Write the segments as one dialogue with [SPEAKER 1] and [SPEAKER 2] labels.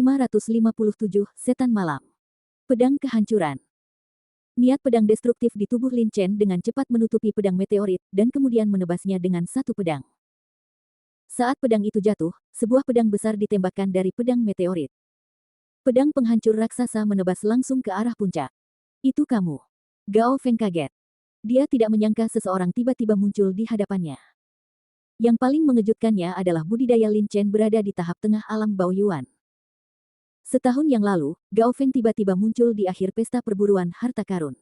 [SPEAKER 1] 557 Setan Malam. Pedang Kehancuran. Niat pedang destruktif di tubuh Lin Chen dengan cepat menutupi pedang meteorit dan kemudian menebasnya dengan satu pedang. Saat pedang itu jatuh, sebuah pedang besar ditembakkan dari pedang meteorit. Pedang penghancur raksasa menebas langsung ke arah puncak. Itu kamu. Gao Feng kaget. Dia tidak menyangka seseorang tiba-tiba muncul di hadapannya. Yang paling mengejutkannya adalah budidaya Lin Chen berada di tahap tengah alam Baoyuan. Setahun yang lalu, Gao Feng tiba-tiba muncul di akhir pesta perburuan harta karun.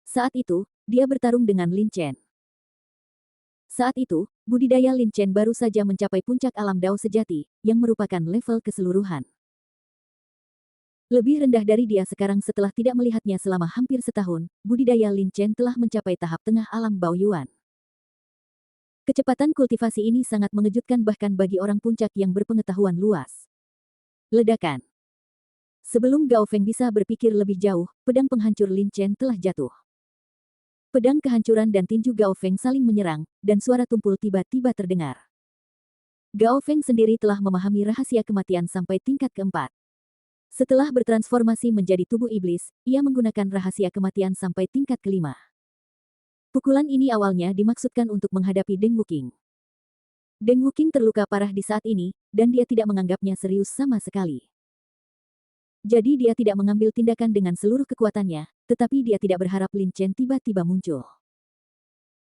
[SPEAKER 1] Saat itu, dia bertarung dengan Lin Chen. Saat itu, budidaya Lin Chen baru saja mencapai puncak alam Dao sejati, yang merupakan level keseluruhan. Lebih rendah dari dia sekarang setelah tidak melihatnya selama hampir setahun, budidaya Lin Chen telah mencapai tahap tengah alam Baoyuan. Kecepatan kultivasi ini sangat mengejutkan bahkan bagi orang puncak yang berpengetahuan luas. Ledakan. Sebelum Gao Feng bisa berpikir lebih jauh, pedang penghancur Lin Chen telah jatuh. Pedang kehancuran dan tinju Gao Feng saling menyerang, dan suara tumpul tiba-tiba terdengar. Gao Feng sendiri telah memahami rahasia kematian sampai tingkat keempat. Setelah bertransformasi menjadi tubuh iblis, ia menggunakan rahasia kematian sampai tingkat kelima. Pukulan ini awalnya dimaksudkan untuk menghadapi Deng Wuqing. Deng Wuqing terluka parah di saat ini, dan dia tidak menganggapnya serius sama sekali. Jadi dia tidak mengambil tindakan dengan seluruh kekuatannya, tetapi dia tidak berharap Lin Chen tiba-tiba muncul.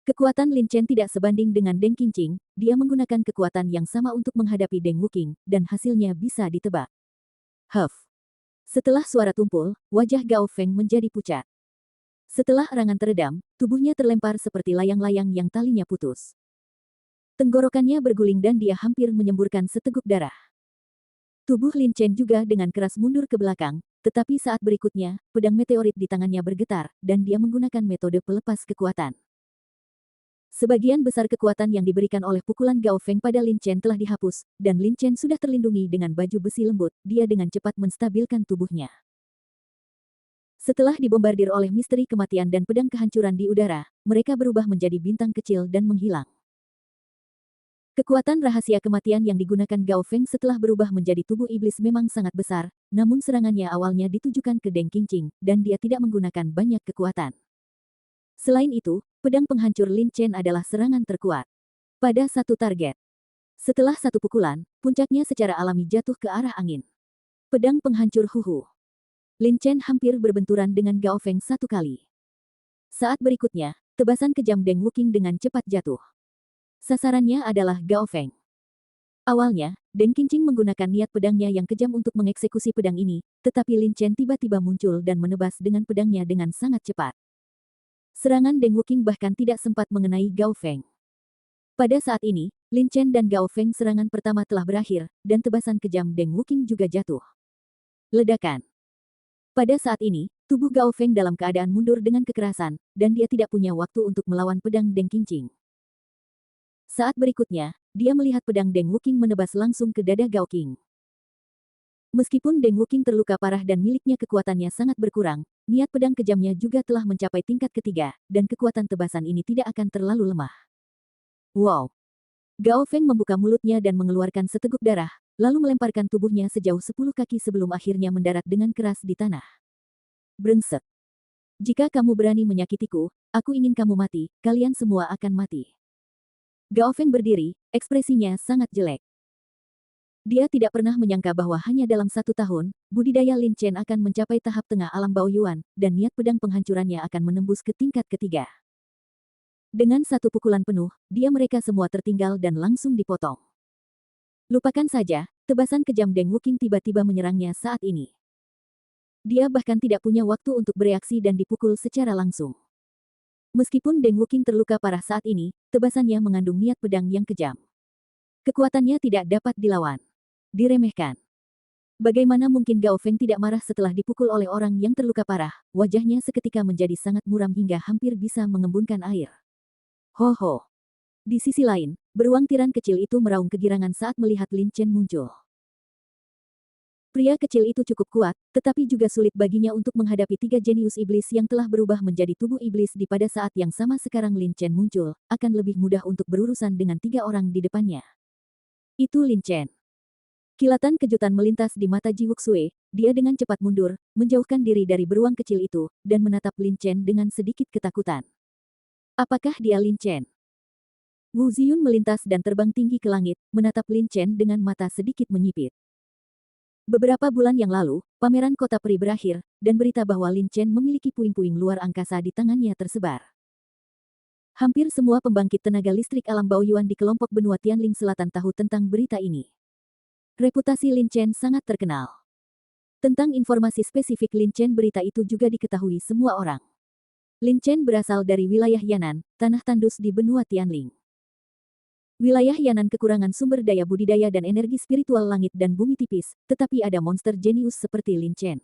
[SPEAKER 1] Kekuatan Lin Chen tidak sebanding dengan Deng Qingqing, dia menggunakan kekuatan yang sama untuk menghadapi Deng Wuqing, dan hasilnya bisa ditebak. Huff. Setelah suara tumpul, wajah Gao Feng menjadi pucat. Setelah erangan teredam, tubuhnya terlempar seperti layang-layang yang talinya putus. Tenggorokannya berguling dan dia hampir menyemburkan seteguk darah. Tubuh Lin Chen juga dengan keras mundur ke belakang, tetapi saat berikutnya, pedang meteorit di tangannya bergetar, dan dia menggunakan metode pelepas kekuatan. Sebagian besar kekuatan yang diberikan oleh pukulan Gao Feng pada Lin Chen telah dihapus, dan Lin Chen sudah terlindungi dengan baju besi lembut, dia dengan cepat menstabilkan tubuhnya. Setelah dibombardir oleh misteri kematian dan pedang kehancuran di udara, mereka berubah menjadi bintang kecil dan menghilang. Kekuatan rahasia kematian yang digunakan Gao Feng setelah berubah menjadi tubuh iblis memang sangat besar, namun serangannya awalnya ditujukan ke Deng Qingqing, dan dia tidak menggunakan banyak kekuatan. Selain itu, pedang penghancur Lin Chen adalah serangan terkuat. Pada satu target. Setelah satu pukulan, puncaknya secara alami jatuh ke arah angin. Pedang penghancur Huhu. Lin Chen hampir berbenturan dengan Gao Feng satu kali. Saat berikutnya, tebasan kejam Deng Wuqing dengan cepat jatuh. Sasarannya adalah Gao Feng. Awalnya, Deng Qingqing menggunakan niat pedangnya yang kejam untuk mengeksekusi pedang ini, tetapi Lin Chen tiba-tiba muncul dan menebas dengan pedangnya dengan sangat cepat. Serangan Deng Wuqing bahkan tidak sempat mengenai Gao Feng. Pada saat ini, Lin Chen dan Gao Feng serangan pertama telah berakhir, dan tebasan kejam Deng Wuqing juga jatuh. Ledakan. Pada saat ini, tubuh Gao Feng dalam keadaan mundur dengan kekerasan, dan dia tidak punya waktu untuk melawan pedang Deng Qingqing. Saat berikutnya, dia melihat pedang Deng Wuqing menebas langsung ke dada Gao Qing. Meskipun Deng Wuqing terluka parah dan miliknya kekuatannya sangat berkurang, niat pedang kejamnya juga telah mencapai tingkat ketiga, dan kekuatan tebasan ini tidak akan terlalu lemah. Wow! Gao Feng membuka mulutnya dan mengeluarkan seteguk darah, lalu melemparkan tubuhnya sejauh 10 kaki sebelum akhirnya mendarat dengan keras di tanah. Brengsek! Jika kamu berani menyakitiku, aku ingin kamu mati, kalian semua akan mati. Gao Feng berdiri, ekspresinya sangat jelek. Dia tidak pernah menyangka bahwa hanya dalam satu tahun, budidaya Lin Chen akan mencapai tahap tengah alam Baoyuan, dan niat pedang penghancurannya akan menembus ke tingkat ketiga. Dengan satu pukulan penuh, mereka semua tertinggal dan langsung dipotong. Lupakan saja, tebasan kejam Deng Wuqing tiba-tiba menyerangnya saat ini. Dia bahkan tidak punya waktu untuk bereaksi dan dipukul secara langsung. Meskipun Deng Wuqing terluka parah saat ini, tebasannya mengandung niat pedang yang kejam. Kekuatannya tidak dapat dilawan. Diremehkan. Bagaimana mungkin Gao Feng tidak marah setelah dipukul oleh orang yang terluka parah, wajahnya seketika menjadi sangat muram hingga hampir bisa mengembunkan air. Ho ho. Di sisi lain, beruang tiran kecil itu meraung kegirangan saat melihat Lin Chen muncul. Pria kecil itu cukup kuat, tetapi juga sulit baginya untuk menghadapi tiga jenius iblis yang telah berubah menjadi tubuh iblis di pada saat yang sama sekarang Lin Chen muncul, akan lebih mudah untuk berurusan dengan tiga orang di depannya. Itu Lin Chen. Kilatan kejutan melintas di mata Ji Wuxue, dia dengan cepat mundur, menjauhkan diri dari beruang kecil itu, dan menatap Lin Chen dengan sedikit ketakutan. Apakah dia Lin Chen? Wu Ziyun melintas dan terbang tinggi ke langit, menatap Lin Chen dengan mata sedikit menyipit. Beberapa bulan yang lalu, pameran kota peri berakhir, dan berita bahwa Lin Chen memiliki puing-puing luar angkasa di tangannya tersebar. Hampir semua pembangkit tenaga listrik alam Baoyuan di kelompok benua Tianling Selatan tahu tentang berita ini. Reputasi Lin Chen sangat terkenal. Tentang informasi spesifik Lin Chen, berita itu juga diketahui semua orang. Lin Chen berasal dari wilayah Yan'an, tanah tandus di benua Tianling. Wilayah Yan'an kekurangan sumber daya budidaya dan energi spiritual langit dan bumi tipis, tetapi ada monster jenius seperti Lin Chen.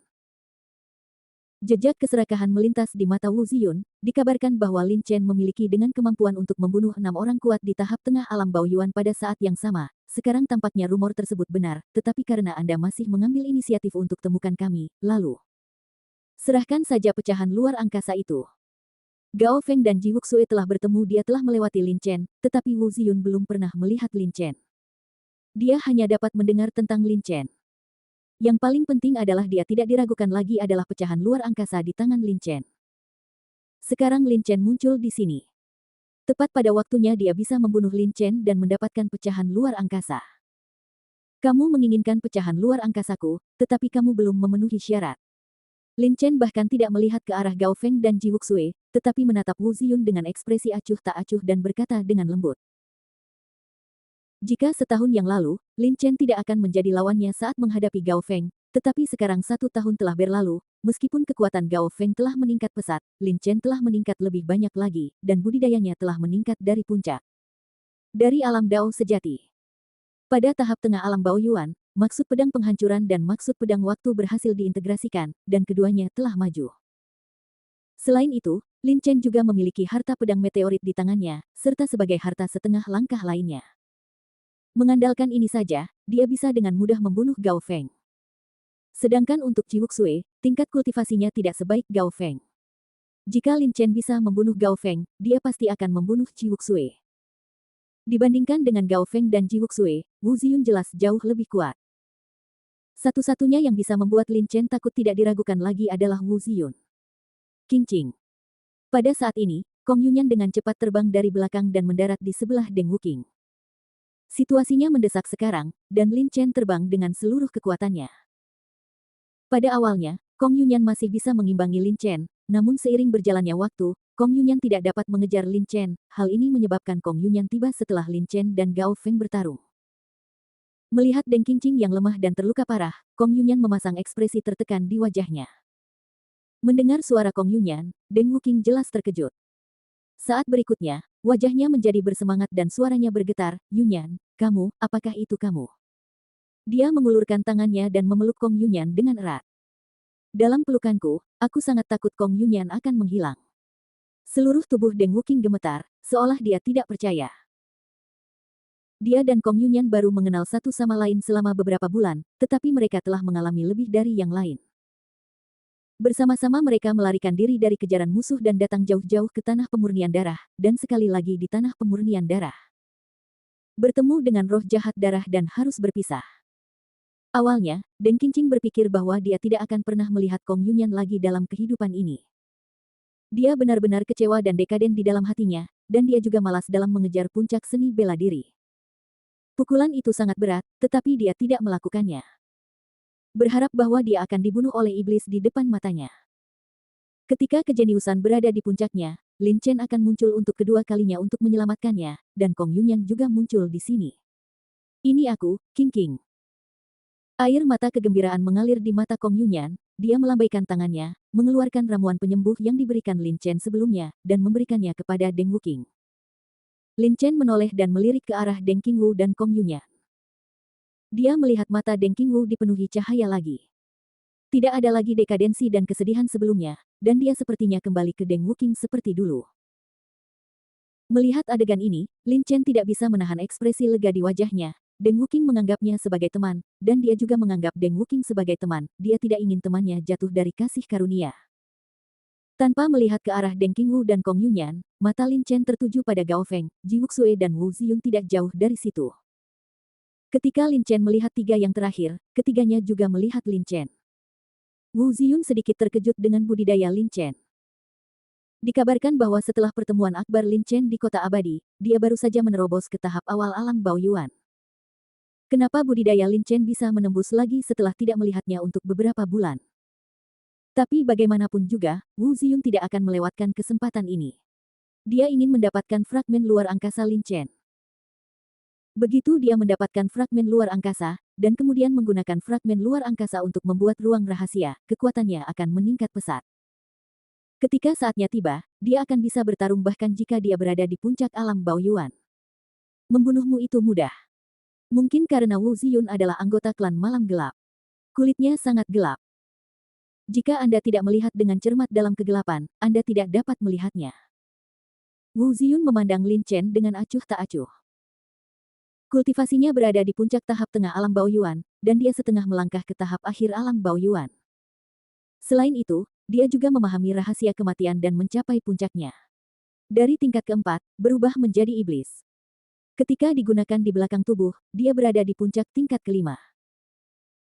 [SPEAKER 1] Jejak keserakahan melintas di mata Wu Ziyun, dikabarkan bahwa Lin Chen memiliki dengan kemampuan untuk membunuh 6 orang kuat di tahap tengah alam Baoyuan pada saat yang sama. Sekarang tampaknya rumor tersebut benar, tetapi karena Anda masih mengambil inisiatif untuk temukan kami, lalu serahkan saja pecahan luar angkasa itu. Gao Feng dan Ji Wuxue telah bertemu, dia telah melewati Lin Chen, tetapi Wu Ziyun belum pernah melihat Lin Chen. Dia hanya dapat mendengar tentang Lin Chen. Yang paling penting adalah dia tidak diragukan lagi adalah pecahan luar angkasa di tangan Lin Chen. Sekarang Lin Chen muncul di sini. Tepat pada waktunya dia bisa membunuh Lin Chen dan mendapatkan pecahan luar angkasa. Kamu menginginkan pecahan luar angkasaku, tetapi kamu belum memenuhi syarat. Lin Chen bahkan tidak melihat ke arah Gao Feng dan Ji Wuxue, tetapi menatap Wu Ziyun dengan ekspresi acuh tak acuh dan berkata dengan lembut. Jika setahun yang lalu, Lin Chen tidak akan menjadi lawannya saat menghadapi Gao Feng, tetapi sekarang 1 tahun telah berlalu, meskipun kekuatan Gao Feng telah meningkat pesat, Lin Chen telah meningkat lebih banyak lagi, dan budidayanya telah meningkat dari puncak. Dari alam Dao sejati. Pada tahap tengah alam Baoyuan, maksud pedang penghancuran dan maksud pedang waktu berhasil diintegrasikan, dan keduanya telah maju. Selain itu, Lin Chen juga memiliki harta pedang meteorit di tangannya, serta sebagai harta setengah langkah lainnya. Mengandalkan ini saja, dia bisa dengan mudah membunuh Gao Feng. Sedangkan untuk Ji Wuxue, tingkat kultivasinya tidak sebaik Gao Feng. Jika Lin Chen bisa membunuh Gao Feng, dia pasti akan membunuh Ji Wuxue. Dibandingkan dengan Gao Feng dan Ji Wuxue, Wu Ziyun jelas jauh lebih kuat. Satu-satunya yang bisa membuat Lin Chen takut tidak diragukan lagi adalah Wu Ziyun. Qingqing. Pada saat ini, Kong Yunyan dengan cepat terbang dari belakang dan mendarat di sebelah Deng Wuking. Situasinya mendesak sekarang, dan Lin Chen terbang dengan seluruh kekuatannya. Pada awalnya, Kong Yunyan masih bisa mengimbangi Lin Chen, namun seiring berjalannya waktu, Kong Yunyan tidak dapat mengejar Lin Chen. Hal ini menyebabkan Kong Yunyan tiba setelah Lin Chen dan Gao Feng bertarung. Melihat Deng Qingqing yang lemah dan terluka parah, Kong Yunyan memasang ekspresi tertekan di wajahnya. Mendengar suara Kong Yunyan, Deng Wuking jelas terkejut. Saat berikutnya, wajahnya menjadi bersemangat dan suaranya bergetar, "Yunyan, kamu, apakah itu kamu?" Dia mengulurkan tangannya dan memeluk Kong Yunyan dengan erat. "Dalam pelukanku, aku sangat takut Kong Yunyan akan menghilang." Seluruh tubuh Deng Wuking gemetar, seolah dia tidak percaya. Dia dan Kong Yunyan baru mengenal satu sama lain selama beberapa bulan, tetapi mereka telah mengalami lebih dari yang lain. Bersama-sama mereka melarikan diri dari kejaran musuh dan datang jauh-jauh ke tanah pemurnian darah, dan sekali lagi di tanah pemurnian darah. Bertemu dengan roh jahat darah dan harus berpisah. Awalnya, Deng Qingqing berpikir bahwa dia tidak akan pernah melihat Kong Yunyan lagi dalam kehidupan ini. Dia benar-benar kecewa dan dekaden di dalam hatinya, dan dia juga malas dalam mengejar puncak seni bela diri. Pukulan itu sangat berat, tetapi dia tidak melakukannya. Berharap bahwa dia akan dibunuh oleh iblis di depan matanya. Ketika kejeniusan berada di puncaknya, Lin Chen akan muncul untuk kedua kalinya untuk menyelamatkannya, dan Kong Yunyan juga muncul di sini. "Ini aku, Qingqing." Air mata kegembiraan mengalir di mata Kong Yunyan, dia melambaikan tangannya, mengeluarkan ramuan penyembuh yang diberikan Lin Chen sebelumnya, dan memberikannya kepada Deng Wuking. Lin Chen menoleh dan melirik ke arah Deng Qingwu dan Kong Yunyan. Dia melihat mata Deng Qingwu dipenuhi cahaya lagi. Tidak ada lagi dekadensi dan kesedihan sebelumnya, dan dia sepertinya kembali ke Deng Wuking seperti dulu. Melihat adegan ini, Lin Chen tidak bisa menahan ekspresi lega di wajahnya. Deng Wuking menganggapnya sebagai teman, dan dia juga menganggap Deng Wuking sebagai teman. Dia tidak ingin temannya jatuh dari kasih karunia. Tanpa melihat ke arah Deng Qingwu dan Kong Yunyan, mata Lin Chen tertuju pada Gao Feng, Ji Wuxue dan Wu Ziyun tidak jauh dari situ. Ketika Lin Chen melihat tiga yang terakhir, ketiganya juga melihat Lin Chen. Wu Ziyun sedikit terkejut dengan budidaya Lin Chen. Dikabarkan bahwa setelah pertemuan akbar Lin Chen di Kota Abadi, dia baru saja menerobos ke tahap awal alam Baoyuan. Kenapa budidaya Lin Chen bisa menembus lagi setelah tidak melihatnya untuk beberapa bulan? Tapi bagaimanapun juga, Wu Ziyun tidak akan melewatkan kesempatan ini. Dia ingin mendapatkan fragmen luar angkasa Lin Chen. Begitu dia mendapatkan fragmen luar angkasa, dan kemudian menggunakan fragmen luar angkasa untuk membuat ruang rahasia, kekuatannya akan meningkat pesat. Ketika saatnya tiba, dia akan bisa bertarung bahkan jika dia berada di puncak alam Baoyuan. Membunuhmu itu mudah. Mungkin karena Wu Ziyun adalah anggota klan malam gelap. Kulitnya sangat gelap. Jika Anda tidak melihat dengan cermat dalam kegelapan, Anda tidak dapat melihatnya. Wu Ziyun memandang Lin Chen dengan acuh tak acuh. Kultivasinya berada di puncak tahap tengah alam Baoyuan, dan dia setengah melangkah ke tahap akhir alam Baoyuan. Selain itu, dia juga memahami rahasia kematian dan mencapai puncaknya. Dari tingkat keempat, berubah menjadi iblis. Ketika digunakan di belakang tubuh, dia berada di puncak tingkat kelima.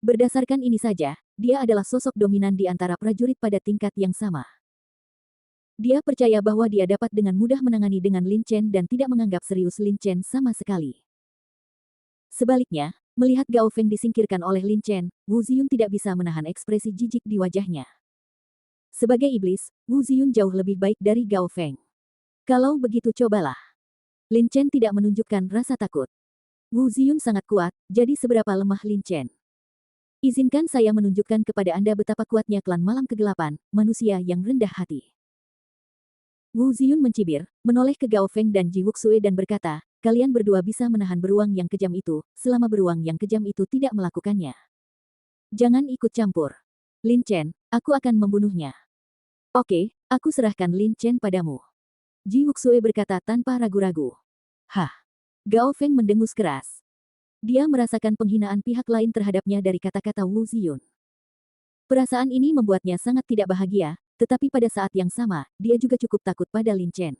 [SPEAKER 1] Berdasarkan ini saja, dia adalah sosok dominan di antara prajurit pada tingkat yang sama. Dia percaya bahwa dia dapat dengan mudah menangani dengan Lin Chen dan tidak menganggap serius Lin Chen sama sekali. Sebaliknya, melihat Gao Feng disingkirkan oleh Lin Chen, Wu Ziyun tidak bisa menahan ekspresi jijik di wajahnya. Sebagai iblis, Wu Ziyun jauh lebih baik dari Gao Feng. Kalau begitu cobalah. Lin Chen tidak menunjukkan rasa takut. Wu Ziyun sangat kuat, jadi seberapa lemah Lin Chen? Izinkan saya menunjukkan kepada Anda betapa kuatnya klan malam kegelapan, manusia yang rendah hati. Wu Ziyun mencibir, menoleh ke Gao Feng dan Ji Wuxue dan berkata, kalian berdua bisa menahan beruang yang kejam itu, selama beruang yang kejam itu tidak melakukannya. Jangan ikut campur. Lin Chen, aku akan membunuhnya. Oke, aku serahkan Lin Chen padamu. Ji Wuxue berkata tanpa ragu-ragu. Hah. Gao Feng mendengus keras. Dia merasakan penghinaan pihak lain terhadapnya dari kata-kata Wu Ziyun. Perasaan ini membuatnya sangat tidak bahagia, tetapi pada saat yang sama, dia juga cukup takut pada Lin Chen.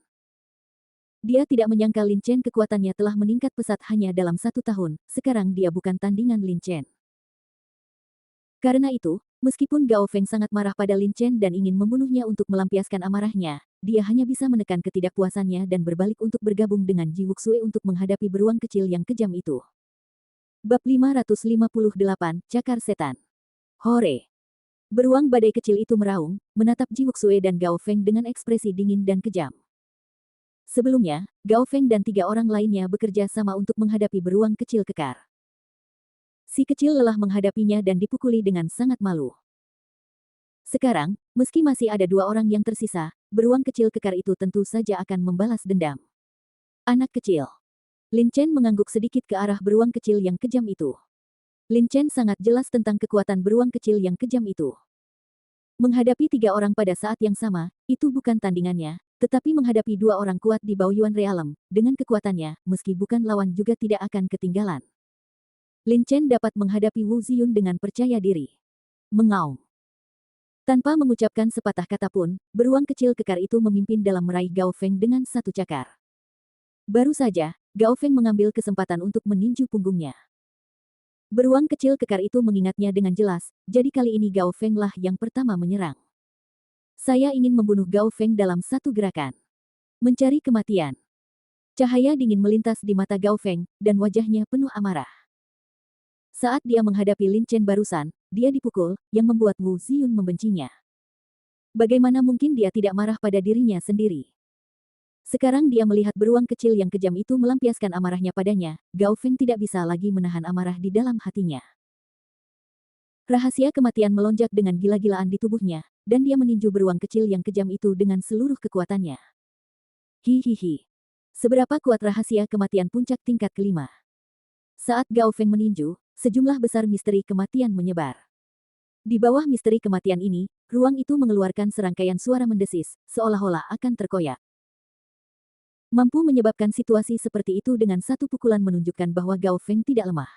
[SPEAKER 1] Dia tidak menyangka Lin Chen kekuatannya telah meningkat pesat hanya dalam 1 tahun, sekarang dia bukan tandingan Lin Chen. Karena itu, meskipun Gao Feng sangat marah pada Lin Chen dan ingin membunuhnya untuk melampiaskan amarahnya, dia hanya bisa menekan ketidakpuasannya dan berbalik untuk bergabung dengan Ji Wuxue untuk menghadapi beruang kecil yang kejam itu. Bab 558, Cakar Setan. Hore! Beruang badai kecil itu meraung, menatap Ji Wuxue dan Gao Feng dengan ekspresi dingin dan kejam. Sebelumnya, Gao Feng dan 3 orang lainnya bekerja sama untuk menghadapi beruang kecil kekar. Si kecil lelah menghadapinya dan dipukuli dengan sangat malu. Sekarang, meski masih ada 2 orang yang tersisa, beruang kecil kekar itu tentu saja akan membalas dendam. Anak kecil. Lin Chen mengangguk sedikit ke arah beruang kecil yang kejam itu. Lin Chen sangat jelas tentang kekuatan beruang kecil yang kejam itu. Menghadapi 3 orang pada saat yang sama, itu bukan tandingannya. Tetapi menghadapi 2 orang kuat di Baoyuan Realm, dengan kekuatannya, meski bukan lawan juga tidak akan ketinggalan. Lin Chen dapat menghadapi Wu Ziyun dengan percaya diri. Mengaum. Tanpa mengucapkan sepatah kata pun, beruang kecil kekar itu memimpin dalam meraih Gao Feng dengan 1 cakar. Baru saja, Gao Feng mengambil kesempatan untuk meninju punggungnya. Beruang kecil kekar itu mengingatnya dengan jelas, jadi kali ini Gao Feng lah yang pertama menyerang. Saya ingin membunuh Gao Feng dalam 1 gerakan. Mencari kematian. Cahaya dingin melintas di mata Gao Feng, dan wajahnya penuh amarah. Saat dia menghadapi Lin Chen barusan, dia dipukul, yang membuat Wu Ziyun membencinya. Bagaimana mungkin dia tidak marah pada dirinya sendiri? Sekarang dia melihat beruang kecil yang kejam itu melampiaskan amarahnya padanya, Gao Feng tidak bisa lagi menahan amarah di dalam hatinya. Rahasia kematian melonjak dengan gila-gilaan di tubuhnya, dan dia meninju beruang kecil yang kejam itu dengan seluruh kekuatannya. Hihihi. Seberapa kuat rahasia kematian puncak tingkat kelima? Saat Gao Feng meninju, sejumlah besar misteri kematian menyebar. Di bawah misteri kematian ini, ruang itu mengeluarkan serangkaian suara mendesis, seolah-olah akan terkoyak. Mampu menyebabkan situasi seperti itu dengan 1 pukulan menunjukkan bahwa Gao Feng tidak lemah.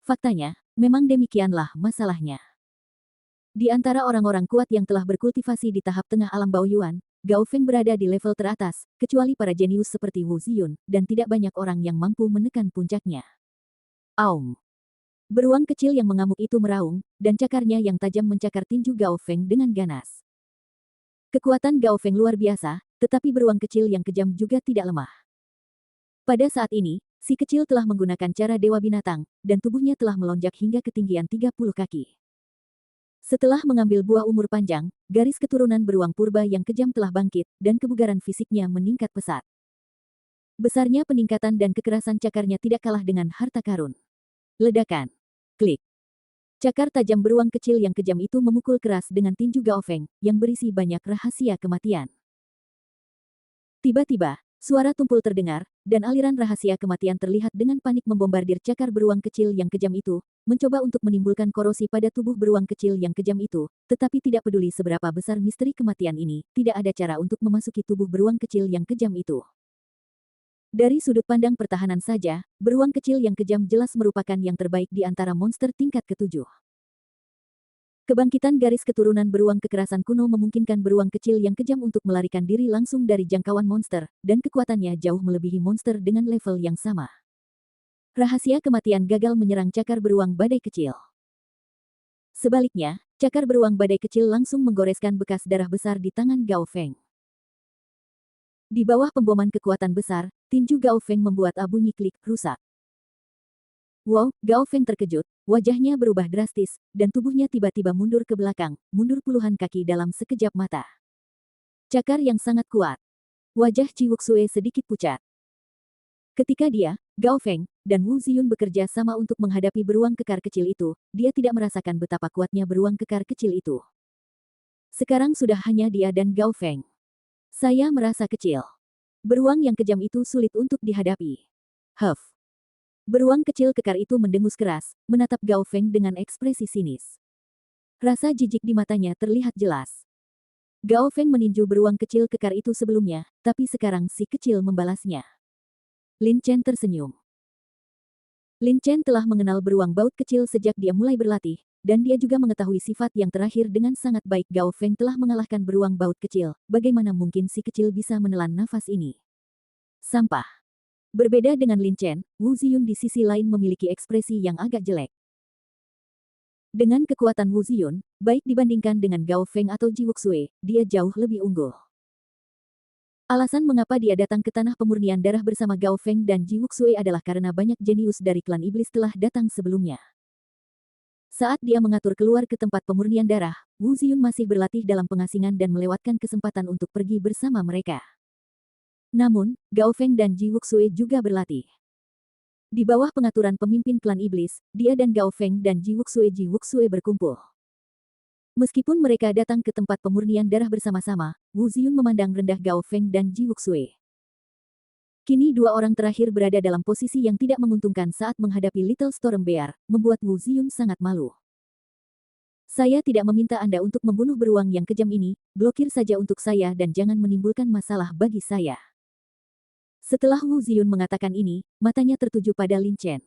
[SPEAKER 1] Faktanya, memang demikianlah masalahnya. Di antara orang-orang kuat yang telah berkultivasi di tahap tengah alam Baoyuan, Gao Feng berada di level teratas, kecuali para jenius seperti Wu Ziyun, dan tidak banyak orang yang mampu menekan puncaknya. Aum. Beruang kecil yang mengamuk itu meraung, dan cakarnya yang tajam mencakar tinju Gao Feng dengan ganas. Kekuatan Gao Feng luar biasa, tetapi beruang kecil yang kejam juga tidak lemah. Pada saat ini, si kecil telah menggunakan cara Dewa Binatang, dan tubuhnya telah melonjak hingga ketinggian 30 kaki. Setelah mengambil buah umur panjang, garis keturunan beruang purba yang kejam telah bangkit, dan kebugaran fisiknya meningkat pesat. Besarnya peningkatan dan kekerasan cakarnya tidak kalah dengan harta karun. Ledakan. Klik. Cakar tajam beruang kecil yang kejam itu memukul keras dengan tinju Gao Feng, yang berisi banyak rahasia kematian. Tiba-tiba, suara tumpul terdengar, dan aliran rahasia kematian terlihat dengan panik membombardir cakar beruang kecil yang kejam itu, mencoba untuk menimbulkan korosi pada tubuh beruang kecil yang kejam itu, tetapi tidak peduli seberapa besar misteri kematian ini, tidak ada cara untuk memasuki tubuh beruang kecil yang kejam itu. Dari sudut pandang pertahanan saja, beruang kecil yang kejam jelas merupakan yang terbaik di antara monster tingkat ketujuh. Kebangkitan garis keturunan beruang kekerasan kuno memungkinkan beruang kecil yang kejam untuk melarikan diri langsung dari jangkauan monster, dan kekuatannya jauh melebihi monster dengan level yang sama. Rahasia kematian gagal menyerang cakar beruang badai kecil. Sebaliknya, cakar beruang badai kecil langsung menggoreskan bekas darah besar di tangan Gao Feng. Di bawah pemboman kekuatan besar, tinju Gao Feng membuat abu nyiklik rusak. Wow, Gao Feng terkejut, wajahnya berubah drastis, dan tubuhnya tiba-tiba mundur ke belakang, mundur puluhan kaki dalam sekejap mata. Cakar yang sangat kuat. Wajah Chi Wuxue sedikit pucat. Ketika dia, Gao Feng, dan Wu Ziyun bekerja sama untuk menghadapi beruang kekar kecil itu, dia tidak merasakan betapa kuatnya beruang kekar kecil itu. Sekarang sudah hanya dia dan Gao Feng. Saya merasa kecil. Beruang yang kejam itu sulit untuk dihadapi. Huff. Beruang kecil kekar itu mendengus keras, menatap Gao Feng dengan ekspresi sinis. Rasa jijik di matanya terlihat jelas. Gao Feng meninju beruang kecil kekar itu sebelumnya, tapi sekarang si kecil membalasnya. Lin Chen tersenyum. Lin Chen telah mengenal beruang baut kecil sejak dia mulai berlatih, dan dia juga mengetahui sifat yang terakhir dengan sangat baik. Gao Feng telah mengalahkan beruang baut kecil, bagaimana mungkin si kecil bisa menelan nafas ini? Sampah. Berbeda dengan Lin Chen, Wu Ziyun di sisi lain memiliki ekspresi yang agak jelek. Dengan kekuatan Wu Ziyun, baik dibandingkan dengan Gao Feng atau Ji Wuxue, dia jauh lebih unggul. Alasan mengapa dia datang ke tanah pemurnian darah bersama Gao Feng dan Ji Wuxue adalah karena banyak jenius dari klan iblis telah datang sebelumnya. Saat dia mengatur keluar ke tempat pemurnian darah, Wu Ziyun masih berlatih dalam pengasingan dan melewatkan kesempatan untuk pergi bersama mereka. Namun, Gao Feng dan Ji Wuxue juga berlatih. Di bawah pengaturan pemimpin klan iblis, dia dan Gao Feng dan Ji Wuxue berkumpul. Meskipun mereka datang ke tempat pemurnian darah bersama-sama, Wu Ziyun memandang rendah Gao Feng dan Ji Wuxue. Kini dua orang terakhir berada dalam posisi yang tidak menguntungkan saat menghadapi Little Storm Bear, membuat Wu Ziyun sangat malu. Saya tidak meminta Anda untuk membunuh beruang yang kejam ini, blokir saja untuk saya dan jangan menimbulkan masalah bagi saya. Setelah Wu Ziyun mengatakan ini, matanya tertuju pada Lin Chen.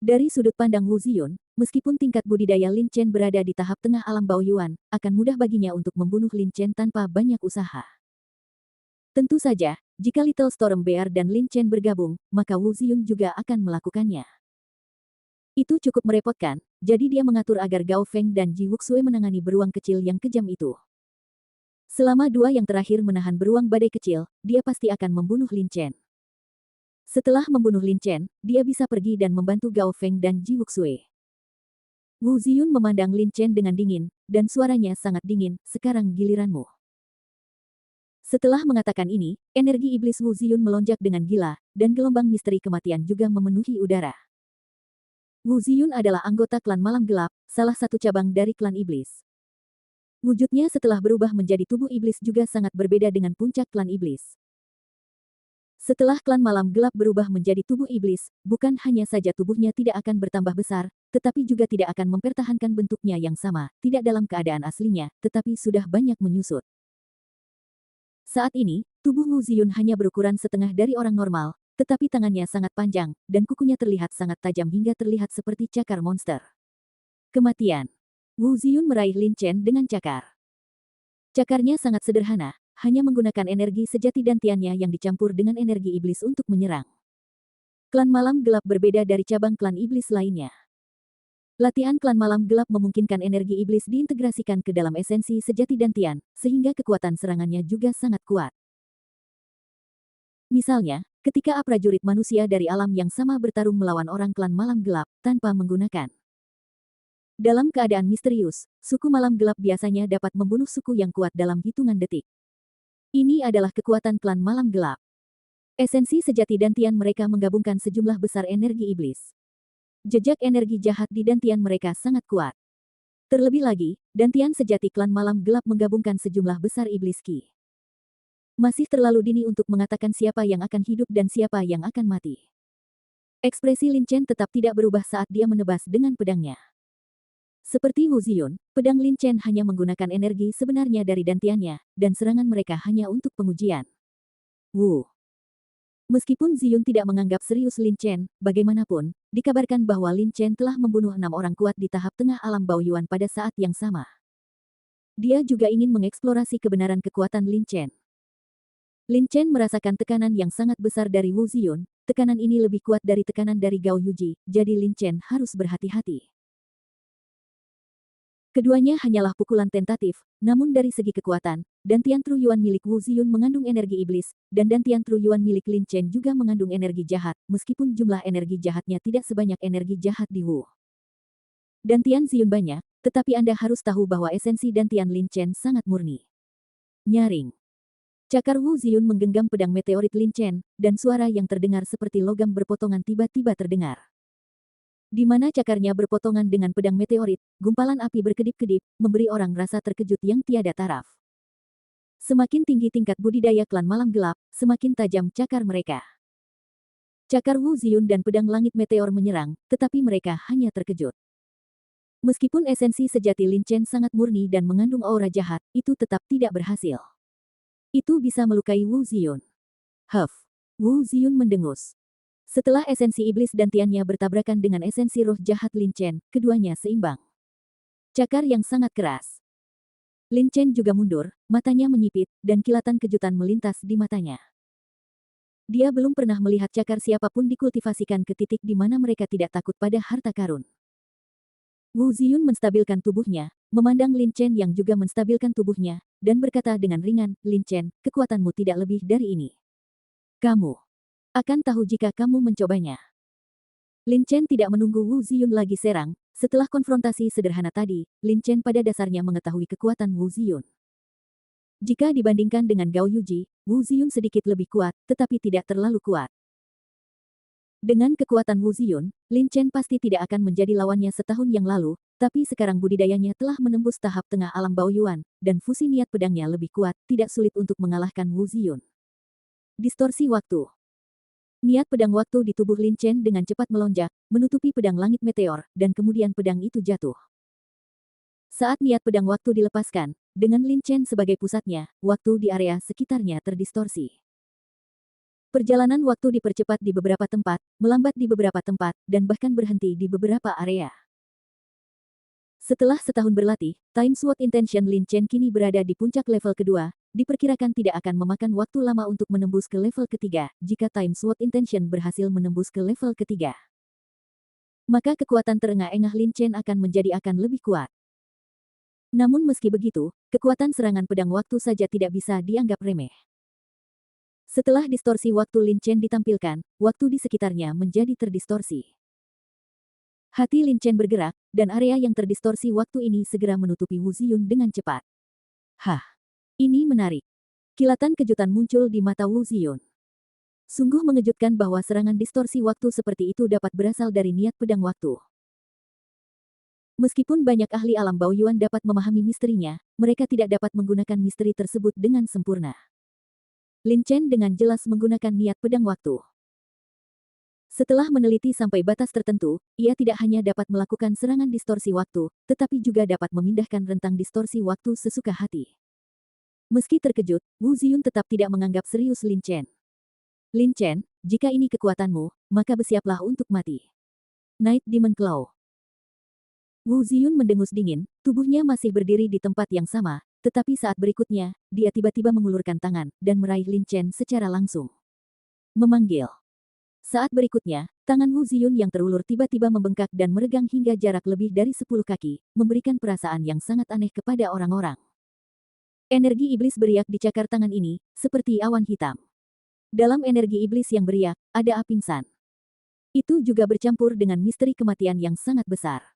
[SPEAKER 1] Dari sudut pandang Wu Ziyun, meskipun tingkat budidaya Lin Chen berada di tahap tengah alam Baoyuan, akan mudah baginya untuk membunuh Lin Chen tanpa banyak usaha. Tentu saja, jika Little Storm Bear dan Lin Chen bergabung, maka Wu Ziyun juga akan melakukannya. Itu cukup merepotkan, jadi dia mengatur agar Gao Feng dan Ji Wuxue menangani beruang kecil yang kejam itu. Selama dua yang terakhir menahan beruang badai kecil, dia pasti akan membunuh Lin Chen. Setelah membunuh Lin Chen, dia bisa pergi dan membantu Gao Feng dan Ji Wuxue. Wu Ziyun memandang Lin Chen dengan dingin, dan suaranya sangat dingin, sekarang giliranmu. Setelah mengatakan ini, energi iblis Wu Ziyun melonjak dengan gila, dan gelombang misteri kematian juga memenuhi udara. Wu Ziyun adalah anggota klan Malam Gelap, salah satu cabang dari klan iblis. Wujudnya setelah berubah menjadi tubuh iblis juga sangat berbeda dengan puncak klan iblis. Setelah klan Malam Gelap berubah menjadi tubuh iblis, bukan hanya saja tubuhnya tidak akan bertambah besar, tetapi juga tidak akan mempertahankan bentuknya yang sama, tidak dalam keadaan aslinya, tetapi sudah banyak menyusut. Saat ini, tubuh Wu Ziyun hanya berukuran setengah dari orang normal, tetapi tangannya sangat panjang, dan kukunya terlihat sangat tajam hingga terlihat seperti cakar monster. Kematian. Wu Ziyun meraih Lin Chen dengan cakar. Cakarnya sangat sederhana, hanya menggunakan energi sejati dantiannya yang dicampur dengan energi iblis untuk menyerang. Klan malam gelap berbeda dari cabang klan iblis lainnya. Latihan klan malam gelap memungkinkan energi iblis diintegrasikan ke dalam esensi sejati dantian, sehingga kekuatan serangannya juga sangat kuat. Misalnya, ketika prajurit manusia dari alam yang sama bertarung melawan orang klan malam gelap, tanpa menggunakan. Dalam keadaan misterius, suku malam gelap biasanya dapat membunuh suku yang kuat dalam hitungan detik. Ini adalah kekuatan klan malam gelap. Esensi sejati dantian mereka menggabungkan sejumlah besar energi iblis. Jejak energi jahat di dantian mereka sangat kuat. Terlebih lagi, dantian sejati klan malam gelap menggabungkan sejumlah besar iblis ki. Masih terlalu dini untuk mengatakan siapa yang akan hidup dan siapa yang akan mati. Ekspresi Lin Chen tetap tidak berubah saat dia menebas dengan pedangnya. Seperti Wu Ziyun, pedang Lin Chen hanya menggunakan energi sebenarnya dari dantiannya, dan serangan mereka hanya untuk pengujian. Wu. Meskipun Ziyun tidak menganggap serius Lin Chen, bagaimanapun, dikabarkan bahwa Lin Chen telah membunuh 6 orang kuat di tahap tengah alam Baoyuan pada saat yang sama. Dia juga ingin mengeksplorasi kebenaran kekuatan Lin Chen. Lin Chen merasakan tekanan yang sangat besar dari Wu Ziyun, tekanan ini lebih kuat dari tekanan dari Gao Yuji, jadi Lin Chen harus berhati-hati. Keduanya hanyalah pukulan tentatif, namun dari segi kekuatan, dantian Tru Yuan milik Wu Ziyun mengandung energi iblis, dan dantian Tru Yuan milik Lin Chen juga mengandung energi jahat, meskipun jumlah energi jahatnya tidak sebanyak energi jahat di Wu. Dantian Ziyun banyak, tetapi Anda harus tahu bahwa esensi dantian Lin Chen sangat murni. Nyaring. Cakar Wu Ziyun menggenggam pedang meteorit Lin Chen, dan suara yang terdengar seperti logam berpotongan tiba-tiba terdengar. Di mana cakarnya berpotongan dengan pedang meteorit, gumpalan api berkedip-kedip, memberi orang rasa terkejut yang tiada taraf. Semakin tinggi tingkat budidaya klan malam gelap, semakin tajam cakar mereka. Cakar Wu Ziyun dan pedang langit meteor menyerang, tetapi mereka hanya terkejut. Meskipun esensi sejati Lin Chen sangat murni dan mengandung aura jahat, itu tetap tidak berhasil. Itu bisa melukai Wu Ziyun. Huff. Wu Ziyun mendengus. Setelah esensi iblis dantiannya bertabrakan dengan esensi roh jahat Lin Chen, keduanya seimbang. Cakar yang sangat keras. Lin Chen juga mundur, matanya menyipit, dan kilatan kejutan melintas di matanya. Dia belum pernah melihat cakar siapapun dikultivasikan ke titik di mana mereka tidak takut pada harta karun. Wu Ziyun menstabilkan tubuhnya, memandang Lin Chen yang juga menstabilkan tubuhnya, dan berkata dengan ringan, "Lin Chen, kekuatanmu tidak lebih dari ini. Kamu akan tahu jika kamu mencobanya." Lin Chen tidak menunggu Wu Ziyun lagi serang, setelah konfrontasi sederhana tadi, Lin Chen pada dasarnya mengetahui kekuatan Wu Ziyun. Jika dibandingkan dengan Gao Yuji, Wu Ziyun sedikit lebih kuat, tetapi tidak terlalu kuat. Dengan kekuatan Wu Ziyun, Lin Chen pasti tidak akan menjadi lawannya setahun yang lalu, tapi sekarang budidayanya telah menembus tahap tengah alam Baoyuan, dan fusi niat pedangnya lebih kuat, tidak sulit untuk mengalahkan Wu Ziyun. Distorsi waktu. Niat pedang waktu di tubuh Lin Chen dengan cepat melonjak, menutupi pedang langit meteor, dan kemudian pedang itu jatuh. Saat niat pedang waktu dilepaskan, dengan Lin Chen sebagai pusatnya, waktu di area sekitarnya terdistorsi. Perjalanan waktu dipercepat di beberapa tempat, melambat di beberapa tempat, dan bahkan berhenti di beberapa area. Setelah setahun berlatih, Time Sword Intention Lin Chen kini berada di puncak level kedua, diperkirakan tidak akan memakan waktu lama untuk menembus ke level ketiga, jika Time Sword Intention berhasil menembus ke level ketiga. Maka kekuatan terengah-engah Lin Chen akan lebih kuat. Namun meski begitu, kekuatan serangan pedang waktu saja tidak bisa dianggap remeh. Setelah distorsi waktu Lin Chen ditampilkan, waktu di sekitarnya menjadi terdistorsi. Hati Lin Chen bergerak, dan area yang terdistorsi waktu ini segera menutupi Wu Ziyun dengan cepat. Hah, ini menarik. Kilatan kejutan muncul di mata Wu Ziyun. Sungguh mengejutkan bahwa serangan distorsi waktu seperti itu dapat berasal dari niat pedang waktu. Meskipun banyak ahli alam Baoyuan dapat memahami misterinya, mereka tidak dapat menggunakan misteri tersebut dengan sempurna. Lin Chen dengan jelas menggunakan niat pedang waktu. Setelah meneliti sampai batas tertentu, ia tidak hanya dapat melakukan serangan distorsi waktu, tetapi juga dapat memindahkan rentang distorsi waktu sesuka hati. Meski terkejut, Wu Ziyun tetap tidak menganggap serius Lin Chen. Lin Chen, jika ini kekuatanmu, maka bersiaplah untuk mati. Night Demon Claw. Wu Ziyun mendengus dingin, tubuhnya masih berdiri di tempat yang sama, tetapi saat berikutnya, dia tiba-tiba mengulurkan tangan, dan meraih Lin Chen secara langsung. Memanggil. Saat berikutnya, tangan Wu Ziyun yang terulur tiba-tiba membengkak dan meregang hingga jarak lebih dari 10 kaki, memberikan perasaan yang sangat aneh kepada orang-orang. Energi iblis beriak di cakar tangan ini, seperti awan hitam. Dalam energi iblis yang beriak, ada api pingsan. Itu juga bercampur dengan misteri kematian yang sangat besar.